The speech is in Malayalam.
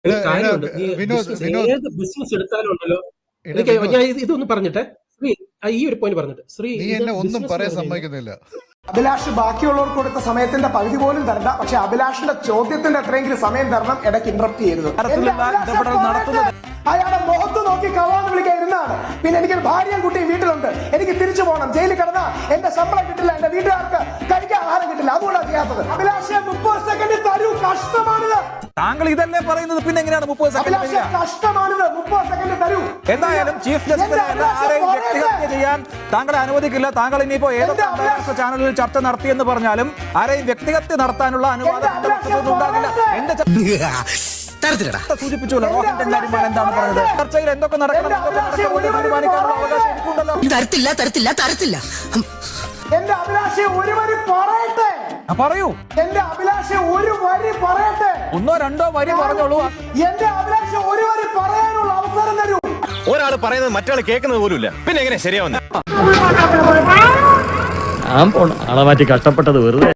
ഒരു കാര്യമുണ്ട്. നീ ഏത് ബിസിനസ് എടുത്താലുണ്ടല്ലോ, ഞാൻ ഇതൊന്ന് പറഞ്ഞിട്ട് ശ്രീ ഈ ഒരു പോയിന്റ് പറഞ്ഞിട്ട് ശ്രീ ഒന്നും പറയാൻ സമ്മതിക്കുന്നില്ല. അഭിലാഷ് ബാക്കിയുള്ളവർക്ക് കൊടുത്ത സമയത്തിന്റെ പകുതി പോലും തരണ്ട, പക്ഷെ അഭിലാഷിന്റെ ചോദ്യത്തിന്റെ എത്രയെങ്കിലും സമയം തരണം. ഇടയ്ക്ക് ഇന്ററപ്റ്റ് ചെയ്യരുത്. അയാളെ മുഖത്ത് നോക്കി കള്ളാന്ന് വിളിക്കാൻ ഇരുന്നാണ്. പിന്നെ എനിക്കൊരു ഭാര്യയും കുട്ടിയും വീട്ടിലുണ്ട്. എനിക്ക് തിരിച്ചു പോകണം. ജയിലിൽ കിടന്നാ എന്റെ ശമ്പളം കിട്ടില്ല, എന്റെ വീട്ടുകാർക്ക് കഴിക്കാൻ ആഹാരം കിട്ടില്ല. അതുകൊണ്ടാണ് ചെയ്യാത്തത്. അഭിലാഷെ 30 സെക്കൻഡ് തരൂ. കഷ്ടമാണിത്. താങ്കൾ ഇതല്ലേ പറയുന്നത്, പിന്നെ എങ്ങനെയാണ് 30 സെക്കൻഡ്? കഷ്ടമാണിത്. 30 സെക്കൻഡ് തരൂ. എന്തായാലും ചീഫ് ജസ്റ്റിസ് ആരെയും വ്യക്തിഹത്യ ചെയ്യാൻ താങ്കളെ അനുവദിക്കില്ല. താങ്കൾ ഇനിയിപ്പോ ഏതൊക്കെ അന്താരാഷ്ട്ര ചാനലിൽ ചർച്ച നടത്തിയെന്ന് പറഞ്ഞാലും ആരെയും വ്യക്തിഹത്യ നടത്താനുള്ള അനുവാദം ഉണ്ടാകില്ല. എന്റെ സൂചിപ്പിച്ചല്ലോ റോഹിംഗ്യൻ കാര്യമാണ് എന്താണ് പറഞ്ഞത്. ചർച്ചയിൽ എന്തൊക്കെ നടക്കണം തീരുമാനിക്കാനുള്ള അവകാശം എനിക്കുണ്ടല്ലോ. തരത്തില്ല. എന്റെ അഭിലാഷെ ഒരു വരി പറയട്ടെ. പറയൂ. എന്റെ അഭിലാഷെ ഒരു വരി പറയട്ടെ. ഒന്നോ രണ്ടോ വരി പറഞ്ഞോളൂ. എന്റെ അഭിലാഷെ ഒരു വരി പറയാനുള്ള അവസരം തരൂ. ഒരാൾ പറയുന്നത് മറ്റൊരാൾ കേൾക്കുന്നത് പോലുമില്ല. പിന്നെ എങ്ങനെ ശരിയാവുന്നത്? ആളെ മാറ്റി കഷ്ടപ്പെട്ടത് വെറുതെ.